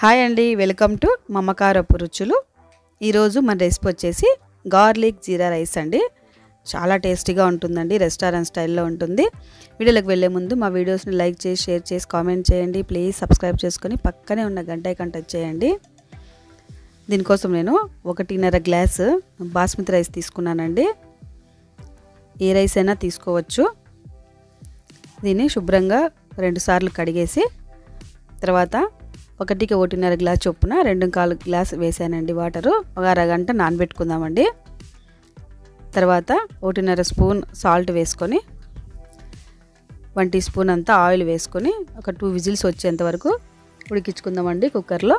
Hi అండి, welcome to మమకారపు రుచులు. ఈరోజు మన రెసిపీ వచ్చేసి గార్లిక్ జీరా రైస్ అండి. చాలా టేస్టీగా ఉంటుందండి, రెస్టారెంట్ స్టైల్లో ఉంటుంది. వీడియోలోకి వెళ్ళే ముందు మా వీడియోస్ని లైక్ చేసి, షేర్ చేసి, కామెంట్ చేయండి. ప్లీజ్ సబ్స్క్రైబ్ చేసుకొని పక్కనే ఉన్న గంట ఐకాన్ టచ్ చేయండి. దీనికోసం నేను 1.5 గ్లాసు బాస్మతి రైస్ తీసుకున్నానండి. ఏ రైస్ అయినా తీసుకోవచ్చు. దీన్ని శుభ్రంగా 2 సార్లు కడిగేసి తర్వాత 1.5 గ్లాస్ చొప్పున 2.25 గ్లాస్ వేసానండి వాటరు. ఒక అరగంట నానబెట్టుకుందామండి. తర్వాత 1.5 స్పూన్ సాల్ట్ వేసుకొని 1 టీ స్పూన్ అంతా ఆయిల్ వేసుకొని ఒక 2 విజిల్స్ వచ్చేంత వరకు ఉడికించుకుందామండి కుక్కర్లో.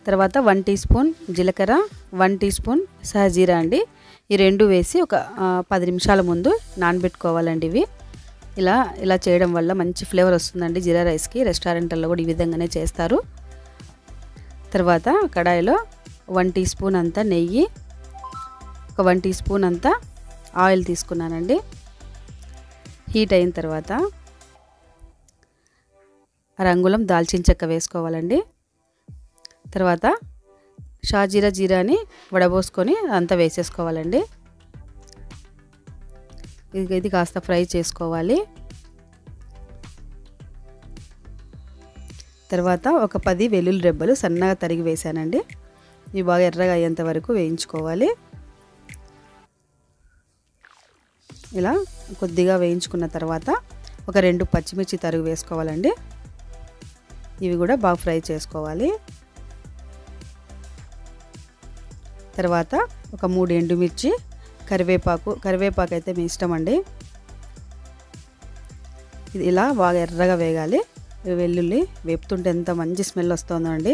తర్వాత 1 టీ స్పూన్ జీలకర్ర, 1 టీ స్పూన్ సాజీరా అండి. ఈ రెండు వేసి ఒక 10 నిమిషాల ముందు నానబెట్టుకోవాలండి. ఇవి ఇలా చేయడం వల్ల మంచి ఫ్లేవర్ వస్తుందండి జీరా రైస్కి. రెస్టారెంట్లలో కూడా ఈ విధంగానే చేస్తారు. తర్వాత కడాయిలో 1 టీ స్పూన్ అంతా నెయ్యి, ఒక 1 టీ స్పూన్ అంతా ఆయిల్ తీసుకున్నానండి. హీట్ అయిన తర్వాత అంగుళం దాల్చిన చెక్క వేసుకోవాలండి. తర్వాత జీరాని వడబోసుకొని అంతా వేసేసుకోవాలండి. ఇది కాస్త ఫ్రై చేసుకోవాలి. తర్వాత ఒక 10 వెల్లుల్లి రెబ్బలు సన్నగా తరిగి వేసానండి. ఇవి బాగా ఎర్రగా అయ్యేంత వరకు వేయించుకోవాలి. ఇలా కొద్దిగా వేయించుకున్న తర్వాత ఒక 2 పచ్చిమిర్చి తరిగి వేసుకోవాలండి. ఇవి కూడా బాగా ఫ్రై చేసుకోవాలి. తర్వాత ఒక 3 ఎండుమిర్చి, కరివేపాకు అయితే మీ ఇష్టం అండి. ఇది ఇలా బాగా ఎర్రగా వేగాలి. వెల్లుల్లి వేపుతుంటే ఎంత మంచి స్మెల్ వస్తుందో అండి.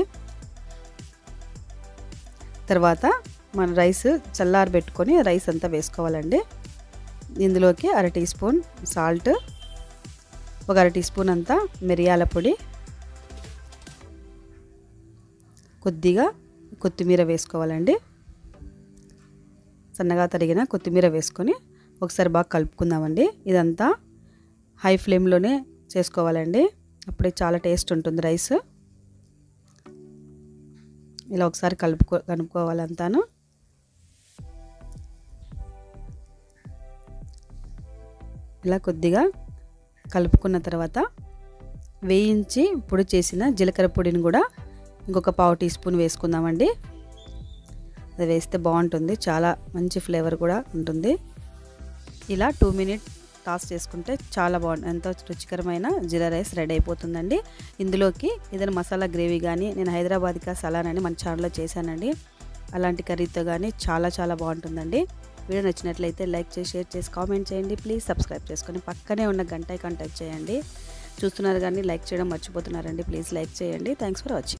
తర్వాత మన రైస్ చల్లారబెట్టుకొని రైస్ అంతా వేసుకోవాలండి. ఇందులోకి 1/2 టీ స్పూన్ సాల్ట్, ఒక 1/2 టీ స్పూన్ అంతా మిరియాల పొడి, కొద్దిగా కొత్తిమీర వేసుకోవాలండి. సన్నగా తరిగిన కొత్తిమీర వేసుకొని ఒకసారి బాగా కలుపుకుందామండి. ఇదంతా హై ఫ్లేమ్లోనే చేసుకోవాలండి, అప్పుడే చాలా టేస్ట్ ఉంటుంది రైస్. ఇలా ఒకసారి కలుపుకోవాలంతాను. ఇలా కొద్దిగా కలుపుకున్న తర్వాత వేయించి పొడి చేసిన జీలకర్ర పొడిని కూడా ఇంకొక 1/4 టీ స్పూన్ వేసుకుందామండి. అది వేస్తే బాగుంటుంది, చాలా మంచి ఫ్లేవర్ కూడా ఉంటుంది. ఇలా 2 మినిట్స్ టాస్ చేసుకుంటే చాలా బాగుంటుంది. ఎంతో రుచికరమైన జీరా రైస్ రెడీ అయిపోతుందండి. ఇందులోకి ఏదైనా మసాలా గ్రేవీ కానీ, నేను హైదరాబాద్ కా సలాన్ అని మన ఛానల్లో చేశానండి, అలాంటి కర్రీతో కానీ చాలా బాగుంటుందండి. వీడియో నచ్చినట్లయితే లైక్ చేసి, షేర్ చేసి, కామెంట్ చేయండి. ప్లీజ్ సబ్స్క్రైబ్ చేసుకొని పక్కనే ఉన్న గంట ఐకాన్ టచ్ చేయండి. చూస్తున్నారు కానీ లైక్ చేయడం మర్చిపోతున్నారండి. ప్లీజ్ లైక్ చేయండి. Thanks for watching.